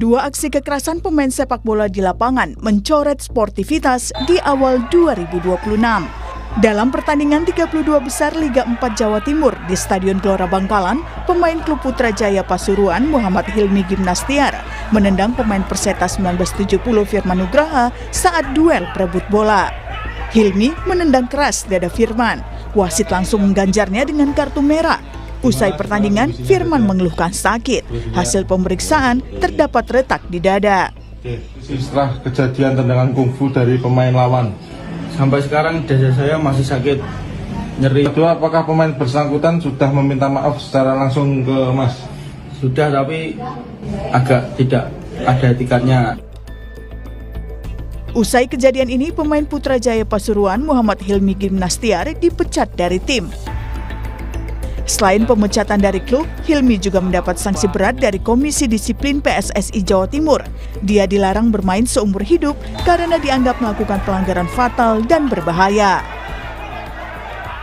Dua aksi kekerasan pemain sepak bola di lapangan mencoret sportivitas di awal 2026. Dalam pertandingan 32 besar Liga 4 Jawa Timur di Stadion Gelora Bangkalan, pemain klub Putrajaya Pasuruan Muhammad Hilmi Gimnastiar menendang pemain Perseta 1970 Firman Nugraha saat duel perebut bola. Hilmi menendang keras dada Firman. Wasit langsung mengganjarnya dengan kartu merah. Usai pertandingan, Firman mengeluhkan sakit. Hasil pemeriksaan terdapat retak di dada. Setelah kejadian tendangan kungfu dari pemain lawan, sampai sekarang dada saya masih sakit, nyeri. Kedua, apakah pemain bersangkutan sudah meminta maaf secara langsung ke Mas? Sudah, tapi agak tidak ada tiketnya. Usai kejadian ini, pemain Putrajaya Pasuruan Muhammad Hilmi Gimnastiar dipecat dari tim. Selain pemecatan dari klub, Hilmi juga mendapat sanksi berat dari Komisi Disiplin PSSI Jawa Timur. Dia dilarang bermain seumur hidup karena dianggap melakukan pelanggaran fatal dan berbahaya.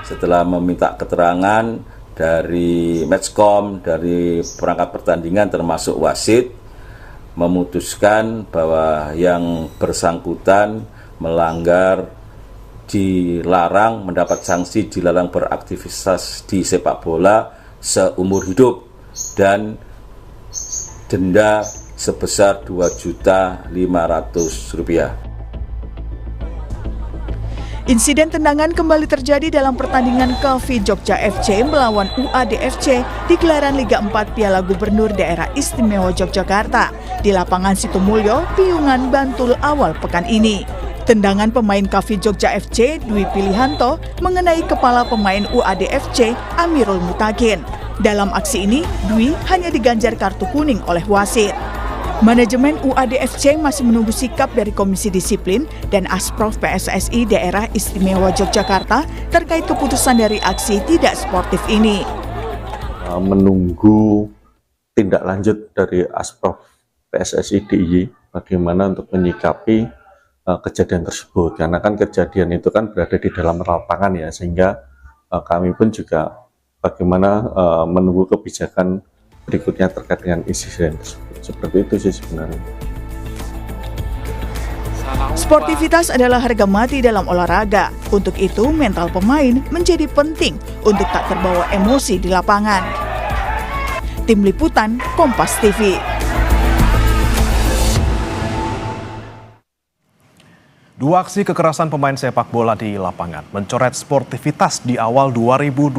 Setelah meminta keterangan dari Matchcom, dari perangkat pertandingan termasuk wasit, memutuskan bahwa yang bersangkutan melanggar, dilarang, mendapat sanksi dilarang beraktivitas di sepak bola seumur hidup dan denda sebesar Rp2.500.000. Insiden tendangan kembali terjadi dalam pertandingan KV Jogja FC melawan UAD FC di gelaran Liga 4 Piala Gubernur Daerah Istimewa Yogyakarta di lapangan Situmulyo, Piungan, Bantul awal pekan ini. Tendangan pemain KV Jogja FC Dwi Pilihanto mengenai kepala pemain UAD FC Amirul Mutakin. Dalam aksi ini, Dwi hanya diganjar kartu kuning oleh wasit. Manajemen UAD FC masih menunggu sikap dari Komisi Disiplin dan Asprof PSSI Daerah Istimewa Yogyakarta terkait keputusan dari aksi tidak sportif ini. Menunggu tindak lanjut dari Asprof PSSI DIY bagaimana untuk menyikapi kejadian tersebut, karena kan kejadian itu kan berada di dalam lapangan ya, sehingga kami pun juga bagaimana menunggu kebijakan berikutnya terkait dengan insiden tersebut. Seperti itu sih sebenarnya. Sportivitas adalah harga mati dalam olahraga. Untuk itu, mental pemain menjadi penting untuk tak terbawa emosi di lapangan. Tim Liputan, Kompas TV. Dua aksi kekerasan pemain sepak bola di lapangan mencoret sportivitas di awal 2026.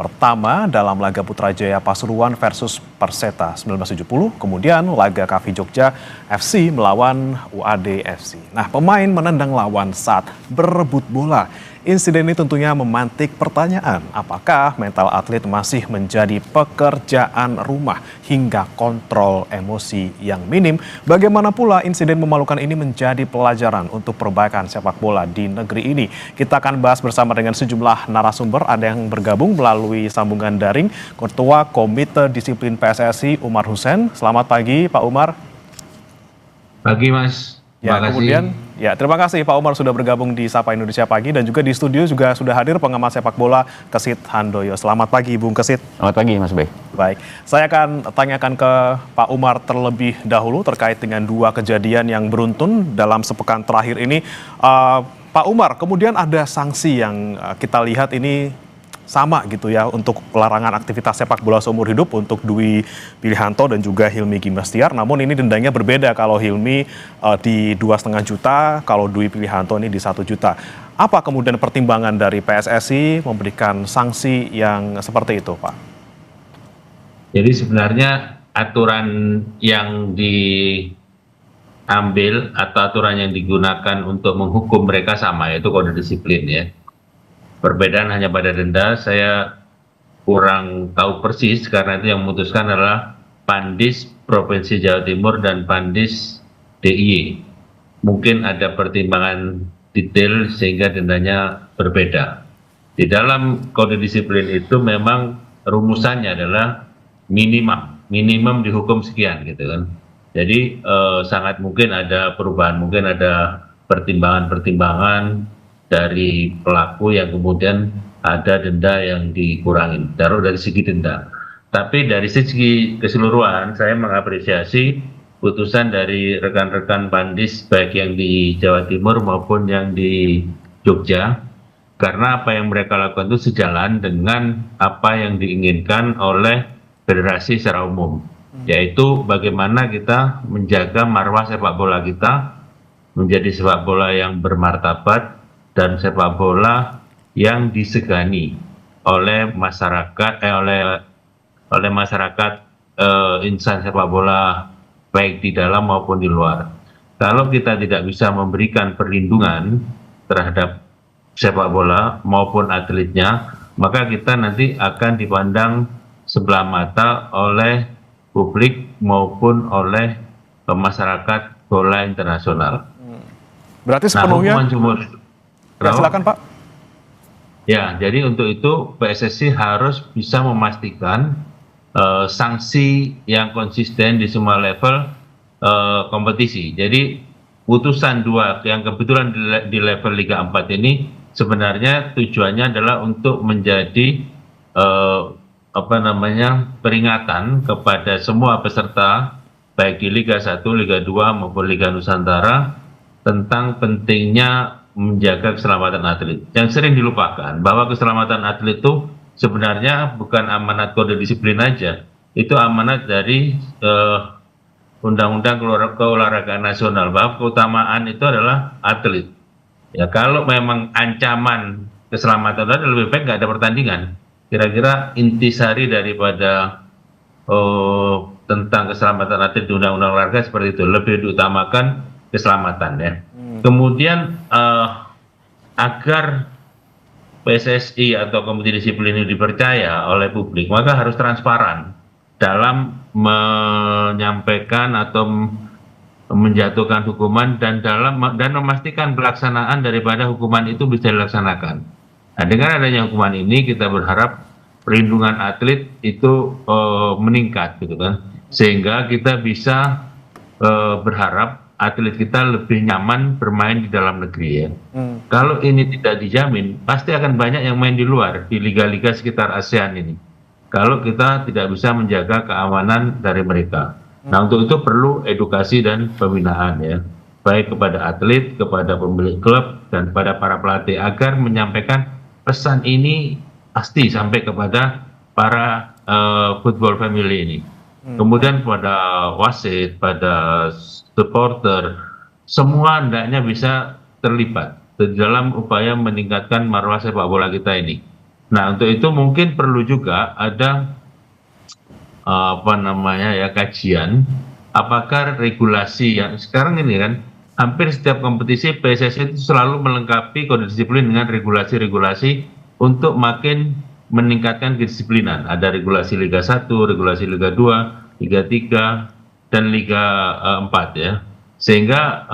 Pertama dalam laga Putrajaya Pasuruan versus Perseta 1970, kemudian laga KV Jogja FC melawan UAD FC. Nah, pemain menendang lawan saat berebut bola. Insiden ini tentunya memantik pertanyaan, apakah mental atlet masih menjadi pekerjaan rumah hingga kontrol emosi yang minim? Bagaimana pula insiden memalukan ini menjadi pelajaran untuk perbaikan sepak bola di negeri ini? Kita akan bahas bersama dengan sejumlah narasumber. Ada yang bergabung melalui sambungan daring, Ketua Komite Disiplin PSSI Umar Hussein. Selamat pagi Pak Umar. Pagi Mas. Ya, kemudian terima kasih Pak Umar sudah bergabung di Sapa Indonesia Pagi, dan juga di studio juga sudah hadir pengamat sepak bola Kesit Handoyo. Selamat pagi Bung Kesit. Selamat pagi Mas Bay. Baik, saya akan tanyakan ke Pak Umar terlebih dahulu terkait dengan dua kejadian yang beruntun dalam sepekan terakhir ini. Pak Umar, kemudian ada sanksi yang kita lihat ini sama gitu ya untuk pelarangan aktivitas sepak bola seumur hidup untuk Dwi Pilihanto dan juga Hilmi Gimnastiar. Namun ini dendanya berbeda, kalau Hilmi di 2,5 juta, kalau Dwi Pilihanto ini di 1 juta. Apa kemudian pertimbangan dari PSSI memberikan sanksi yang seperti itu, Pak? Jadi sebenarnya aturan yang diambil atau aturan yang digunakan untuk menghukum mereka sama, yaitu kode disiplin ya. Perbedaan hanya pada denda, saya kurang tahu persis karena itu yang memutuskan adalah Pandis Provinsi Jawa Timur dan Pandis DIY. Mungkin ada pertimbangan detail sehingga dendanya berbeda. Di dalam kode disiplin itu memang rumusannya adalah minimum dihukum sekian gitu kan. Jadi sangat mungkin ada perubahan, mungkin ada pertimbangan-pertimbangan dari pelaku yang kemudian ada denda yang dikurangi, taruh dari segi denda. Tapi dari segi keseluruhan saya mengapresiasi putusan dari rekan-rekan Pandis baik yang di Jawa Timur maupun yang di Jogja, karena apa yang mereka lakukan itu sejalan dengan apa yang diinginkan oleh federasi secara umum, yaitu bagaimana kita menjaga marwah sepak bola kita menjadi sepak bola yang bermartabat dan sepak bola yang disegani oleh masyarakat, oleh masyarakat insan sepak bola baik di dalam maupun di luar. Kalau kita tidak bisa memberikan perlindungan terhadap sepak bola maupun atletnya, maka kita nanti akan dipandang sebelah mata oleh publik maupun oleh masyarakat bola internasional. Berarti sepenuhnya, hukuman seumur ya, silakan Pak. Ya, jadi untuk itu PSSI harus bisa memastikan sanksi yang konsisten di semua level kompetisi. Jadi putusan 2 yang kebetulan di level Liga 4 ini sebenarnya tujuannya adalah untuk menjadi peringatan kepada semua peserta baik di Liga 1, Liga 2 maupun Liga Nusantara tentang pentingnya menjaga keselamatan atlet. Yang sering dilupakan bahwa keselamatan atlet itu sebenarnya bukan amanat kode disiplin aja, itu amanat dari Undang-Undang Keolahragaan Nasional, bahwa keutamaan itu adalah atlet. Ya, kalau memang ancaman keselamatan itu lebih baik nggak ada pertandingan. Kira-kira intisari daripada tentang keselamatan atlet di Undang-Undang Olahraga seperti itu, lebih diutamakan keselamatan ya. Kemudian agar PSSI atau komite disiplin ini dipercaya oleh publik, maka harus transparan dalam menyampaikan atau menjatuhkan hukuman dan memastikan pelaksanaan daripada hukuman itu bisa dilaksanakan. Nah, dengan adanya hukuman ini kita berharap perlindungan atlet itu meningkat gitu kan, sehingga kita bisa berharap atlet kita lebih nyaman bermain di dalam negeri ya. Kalau ini tidak dijamin, pasti akan banyak yang main di luar, di liga-liga sekitar ASEAN ini. Kalau kita tidak bisa menjaga keamanan dari mereka. Nah, untuk itu perlu edukasi dan pembinaan ya, baik kepada atlet, kepada pemilik klub, dan kepada para pelatih agar menyampaikan pesan ini pasti sampai kepada para football family ini. Kemudian pada wasit, pada supporter, semua hendaknya bisa terlibat di dalam upaya meningkatkan marwah sepak bola kita ini. Nah, untuk itu mungkin perlu juga ada kajian apakah regulasi yang sekarang ini kan hampir setiap kompetisi PSSI itu selalu melengkapi kode disiplin dengan regulasi-regulasi untuk makin meningkatkan kedisiplinan. Ada regulasi Liga 1, regulasi Liga 2, Liga 3, dan Liga 4 ya, sehingga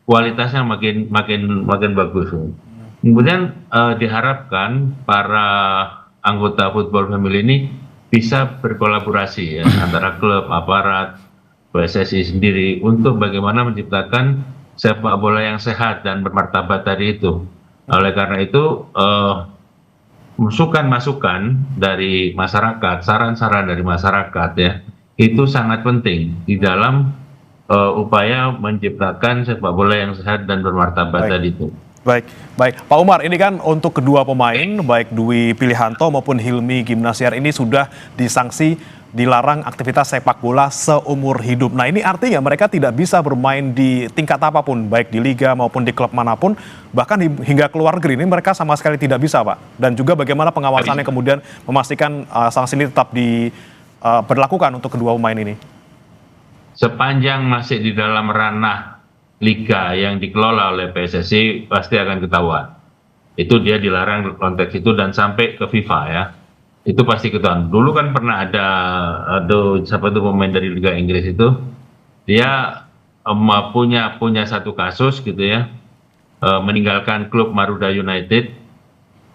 kualitasnya makin bagus. Kemudian diharapkan para anggota football family ini bisa berkolaborasi ya, antara klub, aparat, PSSI sendiri untuk bagaimana menciptakan sepak bola yang sehat dan bermartabat tadi itu. Oleh karena itu masukan-masukan dari masyarakat, saran-saran dari masyarakat ya, itu sangat penting di dalam upaya menciptakan sepak bola yang sehat dan bermartabat tadi itu. Baik. Pak Umar, ini kan untuk kedua pemain, baik Dwi Pilihanto maupun Hilmi Gimnasiar ini sudah disanksi dilarang aktivitas sepak bola seumur hidup. Nah, ini artinya mereka tidak bisa bermain di tingkat apapun, baik di liga maupun di klub manapun, bahkan hingga ke luar negeri ini mereka sama sekali tidak bisa, Pak. Dan juga bagaimana pengawasannya kemudian memastikan sanksi ini tetap berlakukan untuk kedua pemain ini? Sepanjang masih di dalam ranah liga yang dikelola oleh PSSI pasti akan ketahuan. Itu dia dilarang konteks itu dan sampai ke FIFA ya. Itu pasti ketahuan. Dulu kan pernah ada siapa itu pemain dari Liga Inggris itu, dia punya satu kasus gitu ya, meninggalkan klub Maruda United,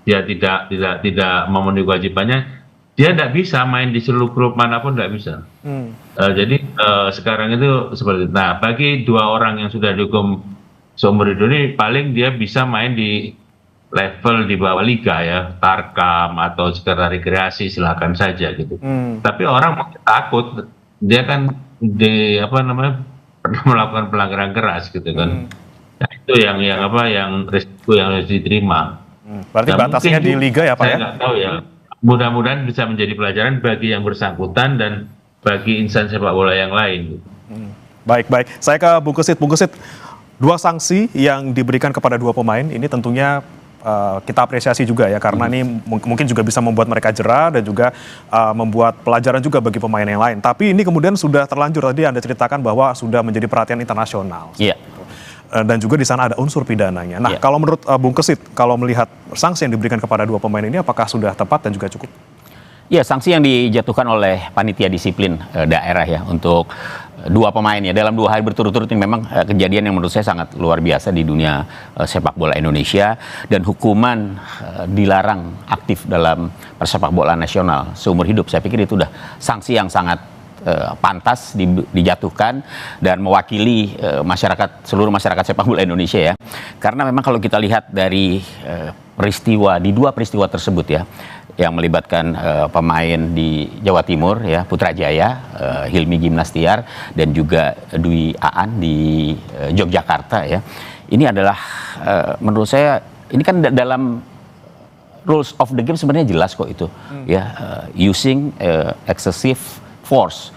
dia tidak memenuhi kewajibannya, dia tidak bisa main di seluruh klub manapun, tidak bisa. Jadi sekarang itu seperti itu. Nah, bagi dua orang yang sudah dihukum seumur hidup ini, paling dia bisa main di level di bawah liga ya, Tarkam atau sekedar rekreasi, silakan saja gitu. Tapi orang takut, dia kan pernah melakukan pelanggaran keras gitu kan. Nah, itu yang risiko yang harus diterima. Berarti Nah, batasnya mungkin di liga ya Pak saya ya? nggak tahu ya. Mudah-mudahan bisa menjadi pelajaran bagi yang bersangkutan dan bagi insan sepak bola yang lain. Baik. Saya ke Bung Kesit. Bung Kesit, 2 sanksi yang diberikan kepada 2 pemain ini tentunya kita apresiasi juga ya, karena ini mungkin juga bisa membuat mereka jera dan juga membuat pelajaran juga bagi pemain yang lain. Tapi ini kemudian sudah terlanjur, tadi Anda ceritakan bahwa sudah menjadi perhatian internasional. Iya. Dan juga di sana ada unsur pidananya. Nah, Iya. kalau menurut Bung Kesit, kalau melihat sanksi yang diberikan kepada 2 pemain ini, apakah sudah tepat dan juga cukup? Ya, sanksi yang dijatuhkan oleh panitia disiplin daerah ya untuk 2 pemain ya dalam 2 hari berturut-turut ini memang kejadian yang menurut saya sangat luar biasa di dunia sepak bola Indonesia, dan hukuman dilarang aktif dalam persepak bola nasional seumur hidup. Saya pikir itu udah sanksi yang sangat pantas dijatuhkan dan mewakili seluruh masyarakat sepak bola Indonesia ya. Karena memang kalau kita lihat dari di 2 peristiwa tersebut ya, yang melibatkan pemain di Jawa Timur ya, Putrajaya, Hilmi Gimnastiar dan juga Dwi Aan di Yogyakarta ya. Ini adalah menurut saya ini kan dalam rules of the game sebenarnya jelas kok itu ya, using excessive force,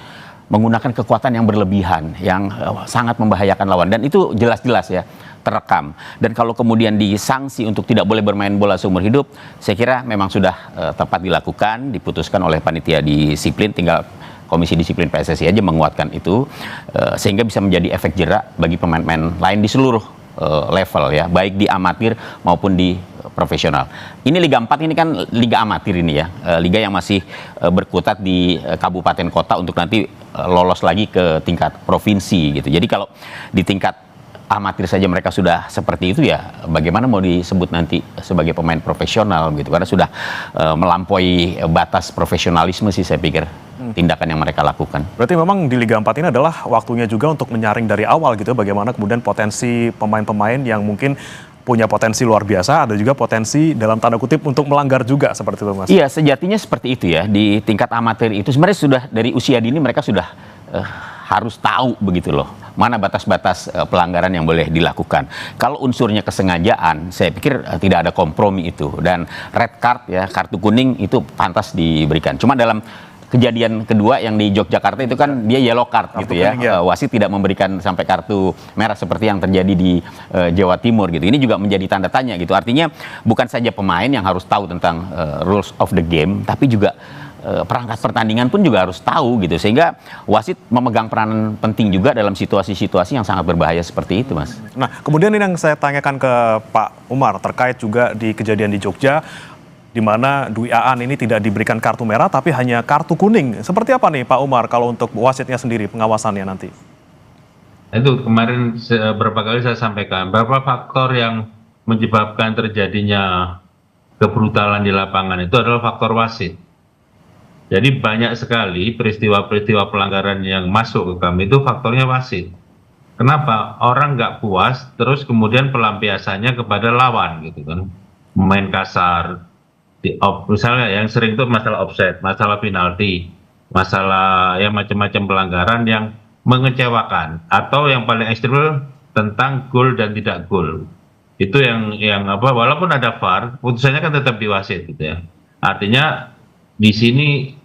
menggunakan kekuatan yang berlebihan yang sangat membahayakan lawan, dan itu jelas-jelas ya terekam. Dan kalau kemudian disanksi untuk tidak boleh bermain bola seumur hidup, saya kira memang sudah tepat dilakukan, diputuskan oleh panitia disiplin, tinggal Komisi Disiplin PSSI aja menguatkan itu, sehingga bisa menjadi efek jerak bagi pemain-pemain lain di seluruh level ya, baik di amatir maupun di profesional. Ini Liga 4 ini kan liga amatir ini ya, liga yang masih berkutat di kabupaten kota untuk nanti lolos lagi ke tingkat provinsi gitu. Jadi kalau di tingkat amatir saja mereka sudah seperti itu ya, bagaimana mau disebut nanti sebagai pemain profesional gitu, karena sudah melampaui batas profesionalisme sih saya pikir tindakan yang mereka lakukan. Berarti memang di Liga 4 ini adalah waktunya juga untuk menyaring dari awal gitu, bagaimana kemudian potensi pemain-pemain yang mungkin punya potensi luar biasa, ada juga potensi dalam tanda kutip untuk melanggar juga, seperti itu Mas. Iya, sejatinya seperti itu ya, di tingkat amatir itu sebenarnya sudah dari usia dini mereka sudah harus tahu begitu loh, mana batas-batas pelanggaran yang boleh dilakukan. Kalau unsurnya kesengajaan, saya pikir tidak ada kompromi itu, dan red card ya, kartu kuning itu pantas diberikan. Cuma dalam kejadian kedua yang di Yogyakarta itu kan dia yellow card gitu ya. Wasit tidak memberikan sampai kartu merah seperti yang terjadi di Jawa Timur gitu. Ini juga menjadi tanda tanya gitu. Artinya bukan saja pemain yang harus tahu tentang rules of the game, tapi juga perangkat pertandingan pun juga harus tahu gitu, sehingga wasit memegang peranan penting juga dalam situasi-situasi yang sangat berbahaya seperti itu, Mas. Nah, kemudian ini yang saya tanyakan ke Pak Umar terkait juga di kejadian di Jogja, di mana Dwi Aan ini tidak diberikan kartu merah tapi hanya kartu kuning. Seperti apa nih Pak Umar kalau untuk wasitnya sendiri, pengawasannya nanti? Itu kemarin beberapa kali saya sampaikan, beberapa faktor yang menyebabkan terjadinya kebrutalan di lapangan itu adalah faktor wasit. Jadi banyak sekali peristiwa-peristiwa pelanggaran yang masuk ke kami itu faktornya wasit. Kenapa? Orang nggak puas, terus kemudian pelampiasannya kepada lawan gitu kan. Main kasar, misalnya yang sering itu masalah offside, masalah penalti, masalah yang macam-macam pelanggaran yang mengecewakan. Atau yang paling ekstrem tentang gol dan tidak gol. Itu yang walaupun ada VAR, putusannya kan tetap di wasit gitu ya. Artinya di sini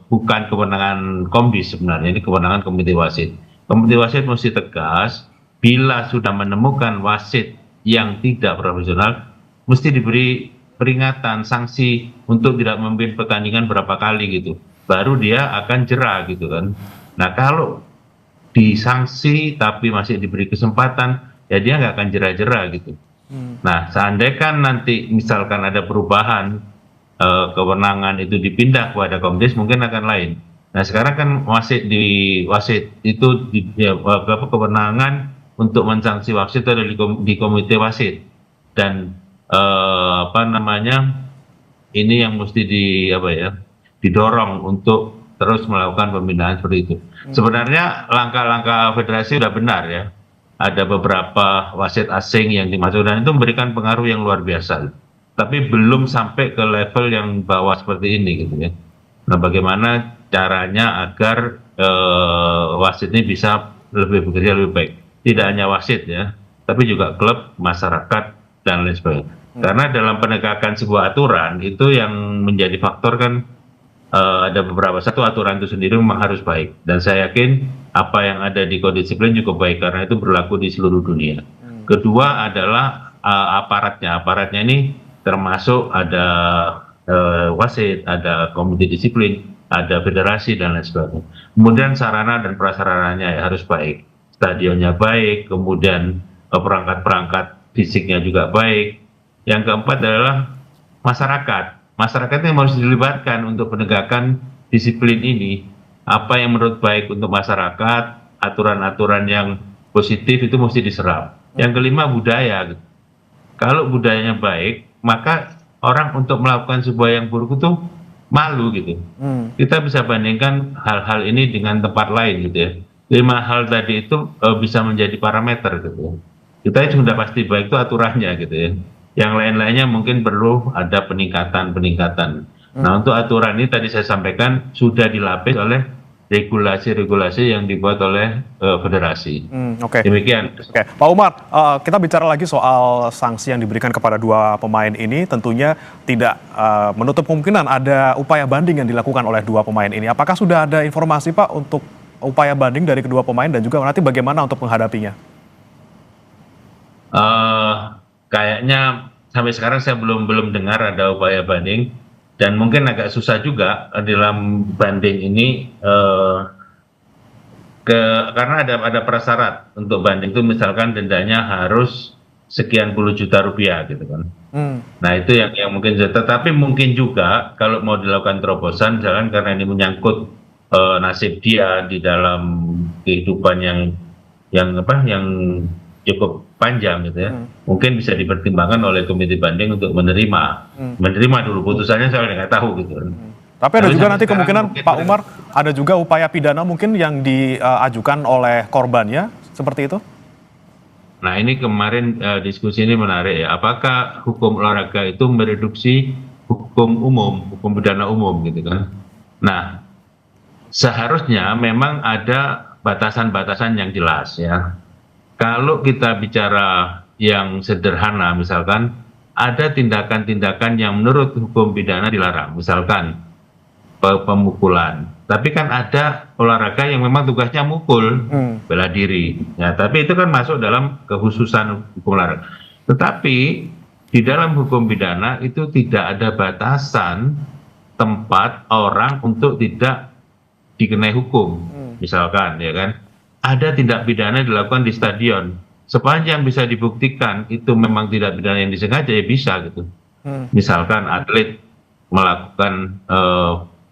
bukan kewenangan Komdis sebenarnya, ini kewenangan komite wasit. Komite wasit mesti tegas, bila sudah menemukan wasit yang tidak profesional, mesti diberi peringatan, sanksi untuk tidak memimpin pertandingan berapa kali gitu. Baru dia akan jera gitu kan. Nah kalau disanksi tapi masih diberi kesempatan, ya dia nggak akan jera-jera gitu. Nah seandainya kan nanti misalkan ada perubahan, kewenangan itu dipindah kepada Komdis, mungkin akan lain. Nah sekarang kan wasit itu kewenangan untuk mensanksi wasit itu ada di komite wasit, dan ini yang mesti didorong untuk terus melakukan pembinaan seperti itu. Sebenarnya langkah-langkah federasi sudah benar ya, ada beberapa wasit asing yang dimasukkan, dan itu memberikan pengaruh yang luar biasa. Tapi belum sampai ke level yang bawah seperti ini gitu ya. Nah bagaimana caranya agar wasit ini bisa lebih bekerja lebih baik. Tidak hanya wasit ya, tapi juga klub, masyarakat, dan lain sebagainya. Karena dalam penegakan sebuah aturan itu yang menjadi faktor kan ada beberapa. Satu, aturan itu sendiri memang harus baik, dan saya yakin apa yang ada di kode disiplin cukup baik karena itu berlaku di seluruh dunia. Kedua adalah aparatnya ini termasuk ada wasit, ada komite disiplin, ada federasi, dan lain sebagainya. Kemudian sarana dan prasarananya ya harus baik, stadionnya baik, kemudian perangkat-perangkat fisiknya juga baik. Yang keempat adalah masyarakat yang harus dilibatkan untuk penegakan disiplin ini. Apa yang menurut baik untuk masyarakat, aturan-aturan yang positif itu mesti diserap. Yang kelima, budaya. Kalau budayanya baik, maka orang untuk melakukan sebuah yang buruk itu malu gitu. Kita bisa bandingkan hal-hal ini dengan tempat lain gitu ya. 5 hal tadi itu bisa menjadi parameter gitu. Kita sudah pasti baik itu aturannya gitu ya. Yang lain-lainnya mungkin perlu ada peningkatan. Nah, untuk aturan ini tadi saya sampaikan sudah dilapis oleh regulasi-regulasi yang dibuat oleh federasi. Oke. Demikian. Oke, Pak Umar, kita bicara lagi soal sanksi yang diberikan kepada 2 pemain ini, tentunya tidak menutup kemungkinan ada upaya banding yang dilakukan oleh 2 pemain ini. Apakah sudah ada informasi, Pak, untuk upaya banding dari kedua pemain dan juga nanti bagaimana untuk menghadapinya? Kayaknya sampai sekarang saya belum dengar ada upaya banding, dan mungkin agak susah juga dalam banding ini karena ada prasyarat untuk banding itu, misalkan dendanya harus sekian puluh juta rupiah gitu kan. Nah itu yang mungkin, tetapi mungkin juga kalau mau dilakukan terobosan, misalkan karena ini menyangkut nasib dia di dalam kehidupan yang cukup panjang gitu ya, mungkin bisa dipertimbangkan oleh komite banding untuk menerima dulu putusannya. Saya nggak tahu gitu. Tapi ada juga nanti kemungkinan Pak Umar, ada juga upaya pidana mungkin yang diajukan oleh korbannya, seperti itu? Nah ini kemarin diskusi ini menarik ya, apakah hukum olahraga itu mereduksi hukum pidana umum gitu kan. Nah seharusnya memang ada batasan-batasan yang jelas ya. Kalau kita bicara yang sederhana, misalkan ada tindakan-tindakan yang menurut hukum pidana dilarang, misalkan pemukulan. Tapi kan ada olahraga yang memang tugasnya mukul, bela diri. Ya, tapi itu kan masuk dalam kekhususan hukum olahraga. Tetapi di dalam hukum pidana itu tidak ada batasan tempat orang untuk tidak dikenai hukum, misalkan, ya kan? Ada tindak pidana dilakukan di stadion, sepanjang bisa dibuktikan itu memang tidak pidana yang disengaja, ya bisa gitu. Misalkan atlet melakukan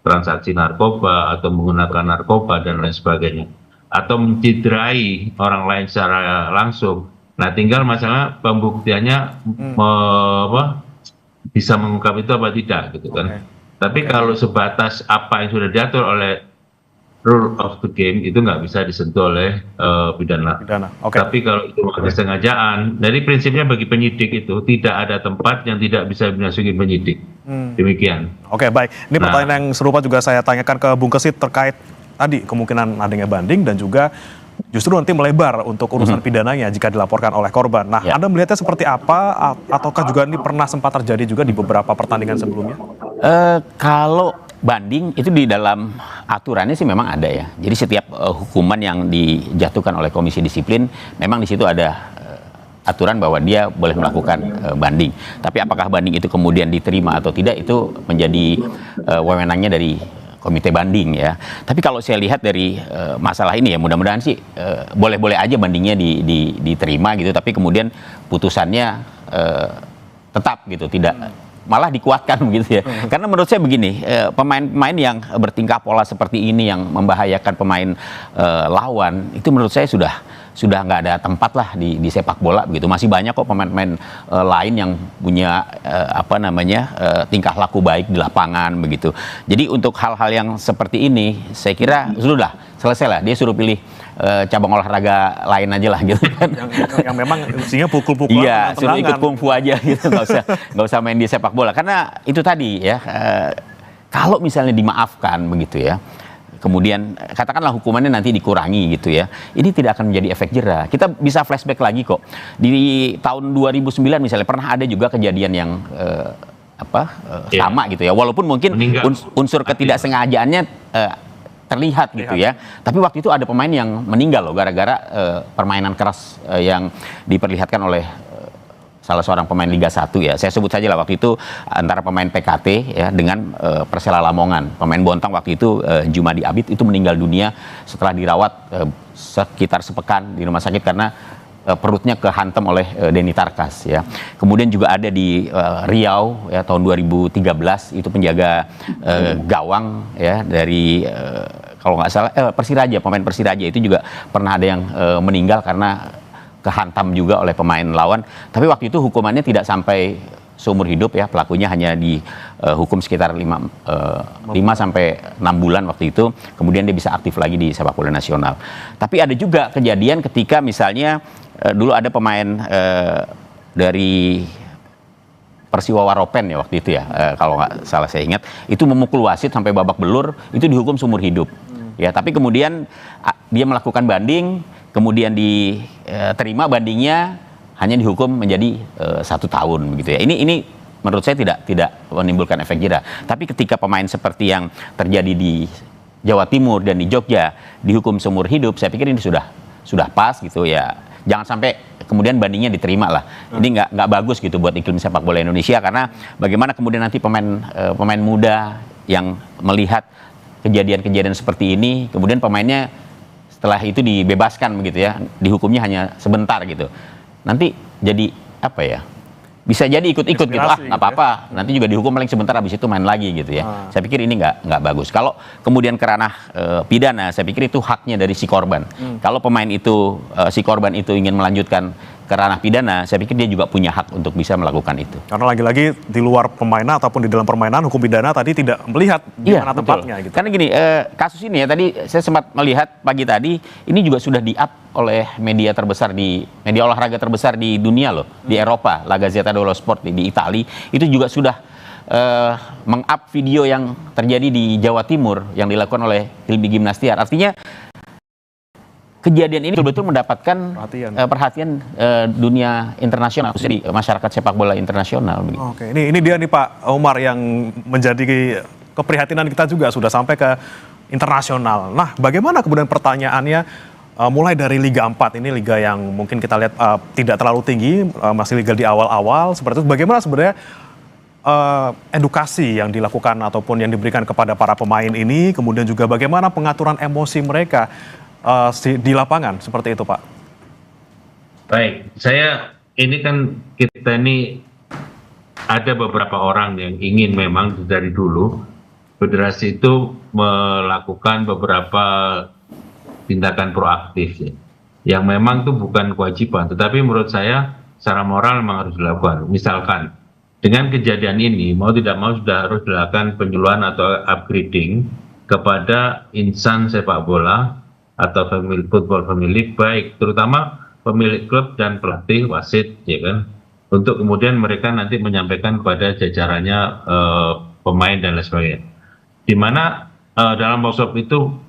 transaksi narkoba atau menggunakan narkoba dan lain sebagainya, atau menciderai orang lain secara langsung. Nah tinggal masalah pembuktiannya bisa mengungkap itu apa tidak gitu kan. Tapi kalau sebatas apa yang sudah diatur oleh rule of the game itu nggak bisa disentuh oleh pidana. Tapi kalau itu kesengajaan, dari prinsipnya bagi penyidik itu tidak ada tempat yang tidak bisa dimasuki penyidik. Demikian. Oke, baik. Ini pertanyaan yang serupa juga saya tanyakan ke Bung Kesit terkait tadi kemungkinan adanya banding dan juga justru nanti melebar untuk urusan pidananya jika dilaporkan oleh korban. Nah, Anda melihatnya seperti apa? Ataukah juga ini pernah sempat terjadi juga di beberapa pertandingan sebelumnya? Kalau banding itu di dalam aturannya sih memang ada ya. Jadi setiap hukuman yang dijatuhkan oleh komisi disiplin memang di situ ada aturan bahwa dia boleh melakukan banding. Tapi apakah banding itu kemudian diterima atau tidak itu menjadi wewenangnya dari komite banding ya. Tapi kalau saya lihat dari masalah ini ya mudah-mudahan sih boleh-boleh aja bandingnya diterima gitu. Tapi kemudian putusannya tetap gitu, tidak malah dikuatkan begitu ya. Karena menurut saya begini, pemain-pemain yang bertingkah pola seperti ini yang membahayakan pemain lawan itu menurut saya sudah nggak ada tempat lah di sepak bola begitu. Masih banyak kok pemain-pemain lain yang punya tingkah laku baik di lapangan begitu. Jadi untuk hal-hal yang seperti ini saya kira sudah selesai lah, dia suruh pilih cabang olahraga lain aja lah gitu kan. Yang memang isinya pukul-pukulan. Iya, suruh ikut kungfu aja gitu, nggak usah main di sepak bola. Karena itu tadi ya, kalau misalnya dimaafkan begitu ya, kemudian katakanlah hukumannya nanti dikurangi gitu ya, ini tidak akan menjadi efek jera. Kita bisa flashback lagi kok, di tahun 2009 misalnya pernah ada juga kejadian yang sama gitu ya, walaupun mungkin unsur ketidaksengajaannya terlihat gitu ya, tapi waktu itu ada pemain yang meninggal loh gara-gara permainan keras yang diperlihatkan oleh salah seorang pemain Liga 1 ya. Saya sebut saja lah waktu itu antara pemain PKT ya dengan Persela Lamongan. Pemain Bontang waktu itu Jumadi Abid itu meninggal dunia setelah dirawat sekitar sepekan di rumah sakit karena perutnya kehantam oleh Denny Tarkas ya. Kemudian juga ada di Riau ya tahun 2013 itu penjaga gawang ya dari kalau nggak salah Persiraja, pemain Persiraja itu juga pernah ada yang meninggal karena kehantam juga oleh pemain lawan. Tapi waktu itu hukumannya tidak sampai seumur hidup ya, pelakunya hanya dihukum sekitar 5 sampai 6 bulan waktu itu. Kemudian dia bisa aktif lagi di sepak bola nasional. Tapi ada juga kejadian ketika misalnya dulu ada pemain dari Persiwa Waropen ya waktu itu ya, kalau nggak salah saya ingat, itu memukul wasit sampai babak belur, itu dihukum seumur hidup. Ya, tapi kemudian dia melakukan banding, kemudian diterima bandingnya, hanya dihukum menjadi 1 tahun begitu ya. Ini menurut saya tidak menimbulkan efek jera. Tapi ketika pemain seperti yang terjadi di Jawa Timur dan di Jogja dihukum seumur hidup, saya pikir ini sudah pas gitu ya. Jangan sampai kemudian bandingnya diterima lah. Ini nggak bagus gitu buat iklim sepak bola Indonesia, karena bagaimana kemudian nanti pemain muda yang melihat kejadian-kejadian seperti ini, kemudian pemainnya setelah itu dibebaskan begitu ya, dihukumnya hanya sebentar gitu. Nanti jadi apa ya? Bisa jadi ikut-ikut gitu, nggak apa-apa. Nanti juga dihukum paling sebentar, habis itu main lagi gitu ya. Saya pikir ini nggak bagus. Kalau kemudian ke ranah pidana, saya pikir itu haknya dari si korban. Kalau pemain itu, si korban itu ingin melanjutkan ke ranah pidana, saya pikir dia juga punya hak untuk bisa melakukan itu. Karena lagi-lagi di luar permainan ataupun di dalam permainan, hukum pidana tadi tidak melihat di mana tempatnya gitu. Karena gini, kasus ini ya tadi saya sempat melihat pagi tadi, ini juga sudah di-up oleh media olahraga terbesar di dunia loh, di Eropa, La Gazzetta dello Sport di Italia, itu juga sudah meng-up video yang terjadi di Jawa Timur yang dilakukan oleh Hilmi Gimnastiar. Artinya kejadian ini betul-betul mendapatkan perhatian dunia internasional, khususnya di masyarakat sepak bola internasional. Oke, ini dia nih Pak Umar yang menjadi keprihatinan kita juga sudah sampai ke internasional. Nah, bagaimana kemudian pertanyaannya mulai dari Liga 4 ini, liga yang mungkin kita lihat tidak terlalu tinggi, masih liga di awal-awal seperti itu. Bagaimana sebenarnya edukasi yang dilakukan ataupun yang diberikan kepada para pemain ini, kemudian juga bagaimana pengaturan emosi mereka di lapangan seperti itu Pak? Baik, kita ini ada beberapa orang yang ingin memang dari dulu federasi itu melakukan beberapa tindakan proaktif ya, yang memang itu bukan kewajiban, tetapi menurut saya secara moral memang harus dilakukan. Misalkan dengan kejadian ini mau tidak mau sudah harus dilakukan penyuluhan atau upgrading kepada insan sepak bola atau football family, baik terutama pemilik klub dan pelatih, wasit ya kan, untuk kemudian mereka nanti menyampaikan kepada jajarannya pemain dan lain sebagainya, di mana dalam workshop itu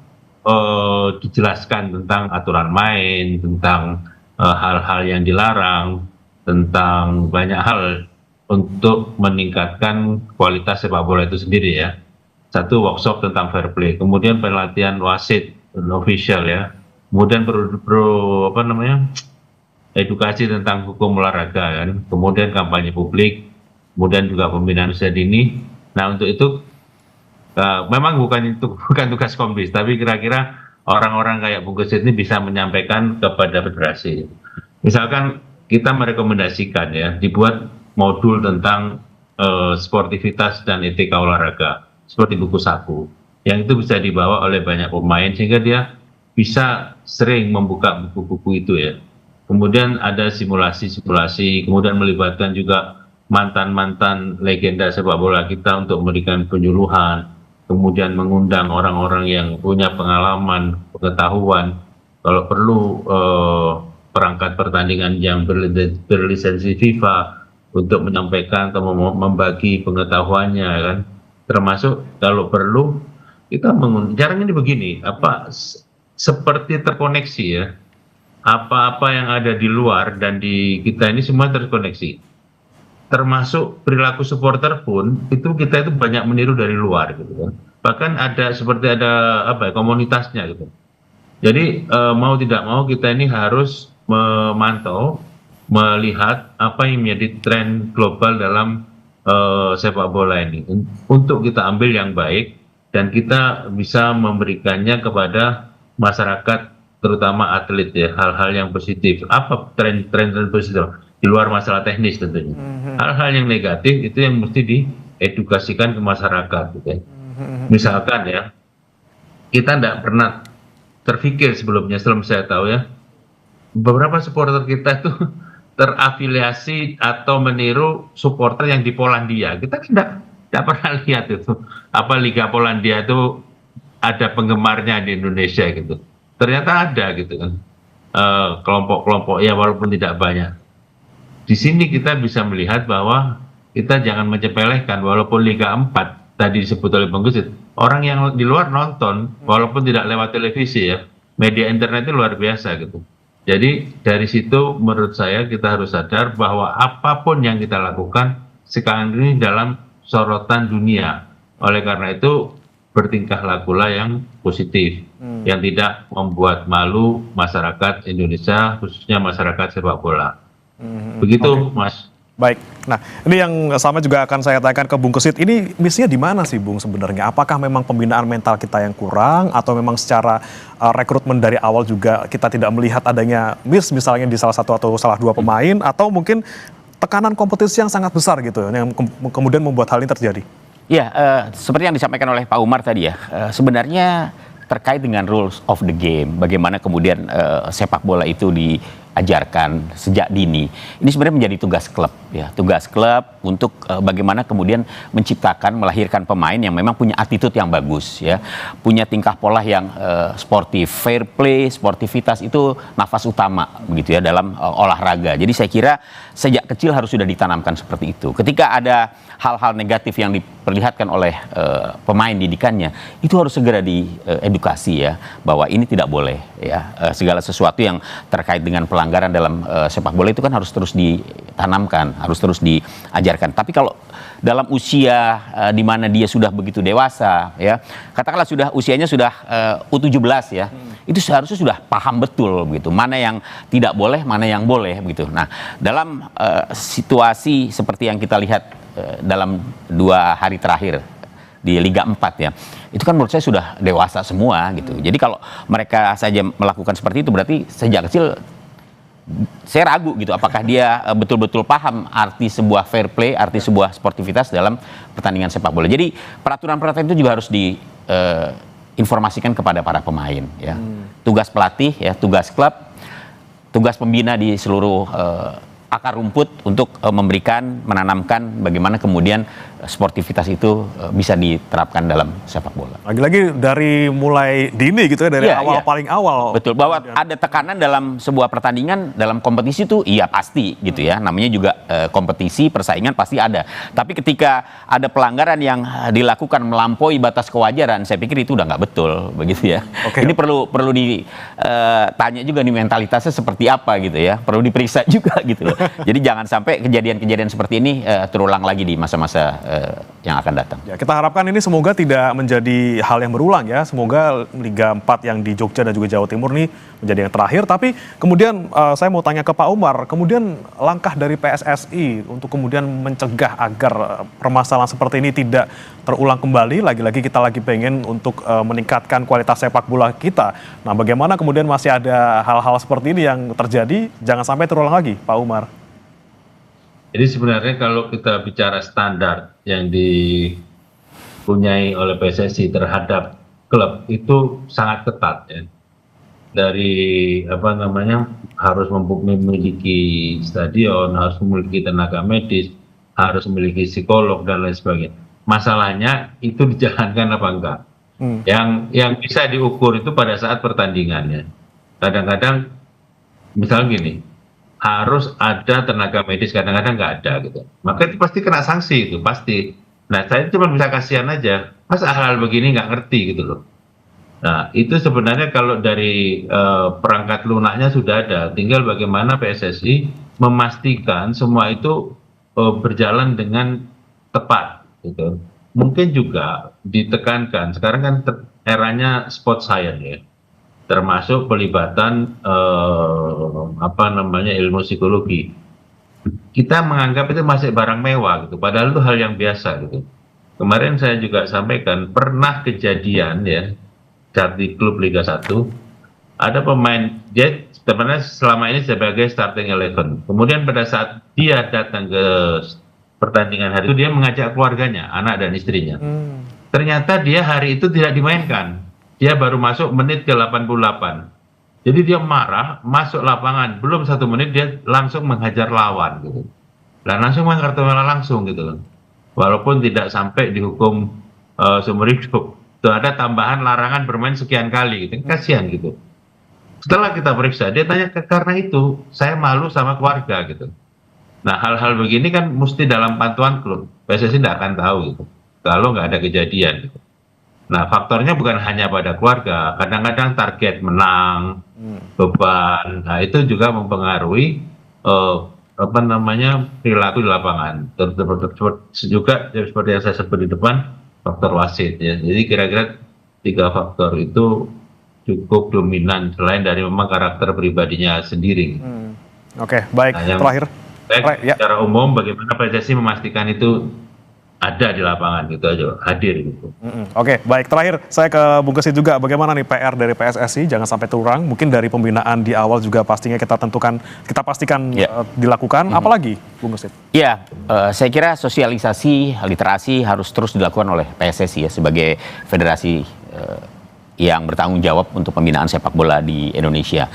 dijelaskan tentang aturan main, tentang hal-hal yang dilarang, tentang banyak hal untuk meningkatkan kualitas sepak bola itu sendiri ya. Satu, workshop tentang fair play, kemudian pelatihan wasit official ya, kemudian edukasi tentang hukum olahraga kan, kemudian kampanye publik, kemudian juga pembinaan usia dini. Nah, untuk itu memang bukan tugas Komdis, tapi kira-kira orang-orang kayak Bung Kesit ini bisa menyampaikan kepada federasi. Misalkan kita merekomendasikan ya, dibuat modul tentang sportivitas dan etika olahraga seperti buku saku, yang itu bisa dibawa oleh banyak pemain sehingga dia bisa sering membuka buku-buku itu ya. Kemudian ada simulasi-simulasi, kemudian melibatkan juga mantan-mantan legenda sepak bola kita untuk memberikan penyuluhan, kemudian mengundang orang-orang yang punya pengalaman, pengetahuan, kalau perlu perangkat pertandingan yang berlisensi FIFA untuk menyampaikan atau membagi pengetahuannya kan, termasuk kalau perlu Jarang ini begini, seperti terkoneksi ya. Apa-apa yang ada di luar dan di kita ini semua terkoneksi. Termasuk perilaku supporter pun itu kita itu banyak meniru dari luar gitu kan. Bahkan seperti ada komunitasnya gitu. Jadi mau tidak mau kita ini harus memantau, melihat apa yang menjadi tren global dalam sepak bola ini untuk kita ambil yang baik dan kita bisa memberikannya kepada masyarakat, terutama atlet ya, hal-hal yang positif. Apa tren positif di luar masalah teknis tentunya. Hal-hal yang negatif itu yang mesti diedukasikan ke masyarakat gitu ya. Misalkan ya, kita tidak pernah terpikir sebelumnya, sebelum saya tahu ya, beberapa supporter kita itu terafiliasi atau meniru supporter yang di Polandia. Kita tidak pernah lihat itu. Apa Liga Polandia itu ada penggemarnya di Indonesia gitu. Ternyata ada gitu kan. Kelompok-kelompok ya walaupun tidak banyak. Di sini kita bisa melihat bahwa kita jangan mencepelehkan walaupun Liga 4 tadi disebut oleh Bang Gusit. Orang yang di luar nonton walaupun tidak lewat televisi ya. Media internet itu luar biasa gitu. Jadi dari situ menurut saya kita harus sadar bahwa apapun yang kita lakukan sekarang ini dalam sorotan dunia. Oleh karena itu bertingkah lakulah yang positif, yang tidak membuat malu masyarakat Indonesia, khususnya masyarakat sepak bola. Begitu, Mas. Baik, nah ini yang sama juga akan saya tanyakan ke Bung Kesit. Ini misinya di mana sih Bung sebenarnya? Apakah memang pembinaan mental kita yang kurang atau memang secara rekrutmen dari awal juga kita tidak melihat adanya misalnya di salah satu atau salah dua pemain, atau mungkin tekanan kompetisi yang sangat besar gitu yang kemudian membuat hal ini terjadi? Ya, seperti yang disampaikan oleh Pak Umar tadi ya, sebenarnya terkait dengan rules of the game, bagaimana kemudian sepak bola itu diajarkan sejak dini. Ini sebenarnya menjadi tugas klub ya, tugas klub untuk bagaimana kemudian menciptakan, melahirkan pemain yang memang punya attitude yang bagus ya, punya tingkah pola yang sportif, fair play, sportivitas itu nafas utama begitu ya dalam olahraga. Jadi saya kira sejak kecil harus sudah ditanamkan seperti itu. Ketika ada hal-hal negatif yang diperlihatkan oleh pemain didikannya, itu harus segera diedukasi ya, bahwa ini tidak boleh ya, segala sesuatu yang terkait dengan pelanggaran dalam sepak bola itu kan harus terus ditanamkan, harus terus diajarkan. Tapi kalau dalam usia di mana dia sudah begitu dewasa ya, katakanlah usianya sudah U17 ya, itu seharusnya sudah paham betul begitu, mana yang tidak boleh, mana yang boleh begitu. Nah, dalam situasi seperti yang kita lihat dalam 2 hari terakhir di Liga 4 ya, itu kan menurut saya sudah dewasa semua gitu. Jadi kalau mereka saja melakukan seperti itu, berarti sejak kecil saya ragu gitu apakah dia betul-betul paham arti sebuah fair play, arti sebuah sportivitas dalam pertandingan sepak bola. Jadi peraturan-peraturan itu juga harus diinformasikan kepada para pemain ya. Tugas pelatih ya, tugas klub, tugas pembina di seluruh akar rumput untuk memberikan, menanamkan bagaimana kemudian sportivitas itu bisa diterapkan dalam sepak bola. Lagi-lagi dari mulai dini gitu ya, dari awal paling awal. Betul, bahwa ada tekanan dalam sebuah pertandingan, dalam kompetisi itu iya pasti gitu ya. Namanya juga kompetisi, persaingan pasti ada. Tapi ketika ada pelanggaran yang dilakukan melampaui batas kewajaran, saya pikir itu udah nggak betul begitu ya. Ini perlu ditanya juga nih mentalitasnya seperti apa gitu ya. Perlu diperiksa juga gitu loh. Jadi jangan sampai kejadian-kejadian seperti ini terulang lagi di masa-masa yang akan datang. Ya, kita harapkan ini semoga tidak menjadi hal yang berulang ya. Semoga Liga 4 yang di Jogja dan juga Jawa Timur ini menjadi yang terakhir. Tapi kemudian saya mau tanya ke Pak Umar, kemudian langkah dari PSSI untuk kemudian mencegah agar permasalahan seperti ini tidak terulang kembali. Lagi-lagi kita lagi pengen untuk meningkatkan kualitas sepak bola kita. Nah, bagaimana kemudian masih ada hal-hal seperti ini yang terjadi, jangan sampai terulang lagi, Pak Umar? Jadi sebenarnya kalau kita bicara standar yang dipunyai oleh PSSI terhadap klub itu sangat ketat ya. Dari harus memiliki stadion, harus memiliki tenaga medis, harus memiliki psikolog dan lain sebagainya. Masalahnya itu dijalankan apa enggak? Yang bisa diukur itu pada saat pertandingannya. Kadang-kadang misalnya gini, harus ada tenaga medis, kadang-kadang nggak ada gitu. Maka itu pasti kena sanksi itu pasti. Nah, saya cuma bisa kasihan aja Masa hal-hal begini nggak ngerti gitu loh. Nah, itu sebenarnya kalau dari perangkat lunaknya sudah ada, tinggal bagaimana PSSI memastikan semua itu berjalan dengan tepat gitu. Mungkin juga ditekankan, sekarang kan eranya sport science ya, termasuk pelibatan ilmu psikologi. Kita menganggap itu masih barang mewah gitu, padahal itu hal yang biasa gitu. Kemarin saya juga sampaikan pernah kejadian ya, di klub Liga 1 ada pemain, dia sebenarnya selama ini sebagai starting 11, kemudian pada saat dia datang ke pertandingan hari itu dia mengajak keluarganya, anak dan istrinya. Ternyata dia hari itu tidak dimainkan, dia baru masuk menit ke 88. Jadi dia marah, masuk lapangan, belum 1 menit dia langsung menghajar lawan gitu, dan langsung main kartu merah langsung gitu loh. Walaupun tidak sampai dihukum seumur hidup, tuh ada tambahan larangan bermain sekian kali gitu, kasihan gitu. Setelah kita periksa, dia tanya, karena itu saya malu sama keluarga gitu. Nah, hal-hal begini kan mesti dalam pantauan klub, PSSI tidak akan tahu gitu kalau nggak ada kejadian gitu. Nah, faktornya bukan hanya pada keluarga, kadang-kadang target menang, beban, nah itu juga mempengaruhi perilaku di lapangan. Juga seperti yang saya sebut di depan, faktor wasit ya. Jadi kira-kira 3 faktor itu cukup dominan selain dari memang karakter pribadinya sendiri. Oke, baik. Nah, Terakhir. Secara umum bagaimana PSSI memastikan itu ada di lapangan gitu aja, hadir gitu. Oke, baik. Terakhir, saya ke Bung Kesit juga. Bagaimana nih PR dari PSSI? Jangan sampai kurang. Mungkin dari pembinaan di awal juga pastinya kita pastikan dilakukan. Apalagi, Bung Kesit? Ya, saya kira sosialisasi, literasi harus terus dilakukan oleh PSSI ya sebagai federasi yang bertanggung jawab untuk pembinaan sepak bola di Indonesia.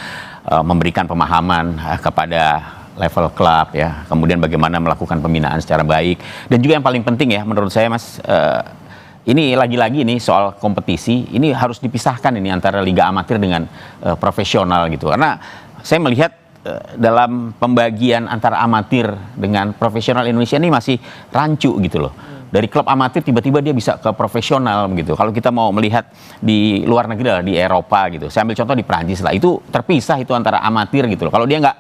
Memberikan pemahaman kepada level klub ya, kemudian bagaimana melakukan pembinaan secara baik, dan juga yang paling penting ya menurut saya Mas, ini lagi-lagi nih soal kompetisi ini harus dipisahkan ini antara liga amatir dengan profesional gitu, karena saya melihat dalam pembagian antara amatir dengan profesional Indonesia ini masih rancu gitu loh. Dari klub amatir tiba-tiba dia bisa ke profesional gitu. Kalau kita mau melihat di luar negeri lah, di Eropa gitu, saya ambil contoh di Prancis lah, itu terpisah itu antara amatir gitu loh. Kalau dia nggak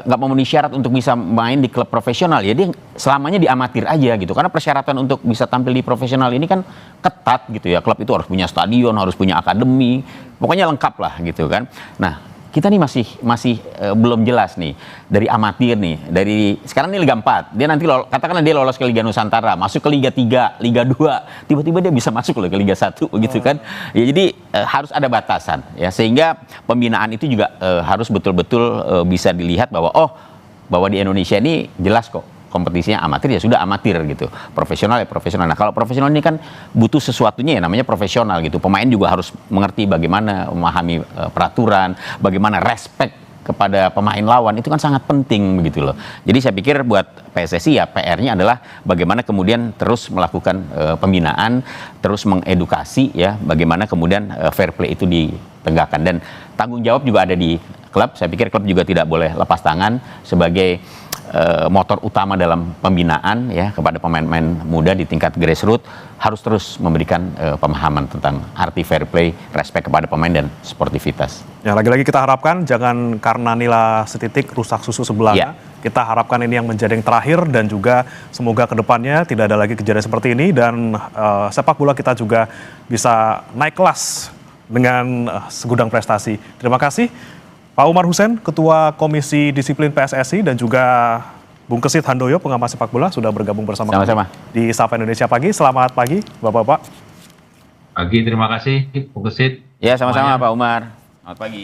memenuhi syarat untuk bisa main di klub profesional, ya dia selamanya di amatir aja gitu, karena persyaratan untuk bisa tampil di profesional ini kan ketat gitu ya. Klub itu harus punya stadion, harus punya akademi, pokoknya lengkap lah gitu kan. Nah, kita nih masih belum jelas nih dari amatir nih, dari sekarang ini Liga 4, dia nanti katakanlah dia lolos ke Liga Nusantara, masuk ke Liga 3, Liga 2, tiba-tiba dia bisa masuk loh ke Liga 1 begitu kan. Ya, jadi harus ada batasan ya, sehingga pembinaan itu juga harus betul-betul bisa dilihat bahwa di Indonesia ini jelas kok kompetisinya amatir, ya sudah amatir gitu, profesional ya profesional. Nah, kalau profesional ini kan butuh sesuatunya ya namanya profesional gitu. Pemain juga harus mengerti bagaimana memahami peraturan, bagaimana respect kepada pemain lawan, itu kan sangat penting begitu loh. Jadi saya pikir buat PSSI ya PR-nya adalah bagaimana kemudian terus melakukan pembinaan, terus mengedukasi ya, bagaimana kemudian fair play itu ditegakkan, dan tanggung jawab juga ada di klub. Saya pikir klub juga tidak boleh lepas tangan sebagai motor utama dalam pembinaan ya kepada pemain-pemain muda di tingkat grassroots, harus terus memberikan pemahaman tentang arti fair play, respect kepada pemain dan sportivitas. Ya, lagi-lagi kita harapkan jangan karena nila setitik rusak susu sebelahnya. Kita harapkan ini yang menjadi yang terakhir, dan juga semoga kedepannya tidak ada lagi kejadian seperti ini, dan sepak bola kita juga bisa naik kelas dengan segudang prestasi. Terima kasih Pak Umar Hussein, Ketua Komisi Disiplin PSSI, dan juga Bung Kesit Handoyo, pengamat sepak bola, sudah bergabung bersama kami di Sapa Indonesia Pagi. Selamat pagi, Bapak-Bapak. Pagi, terima kasih Bung Kesit. Ya, sama-sama Pak Umar. Selamat pagi.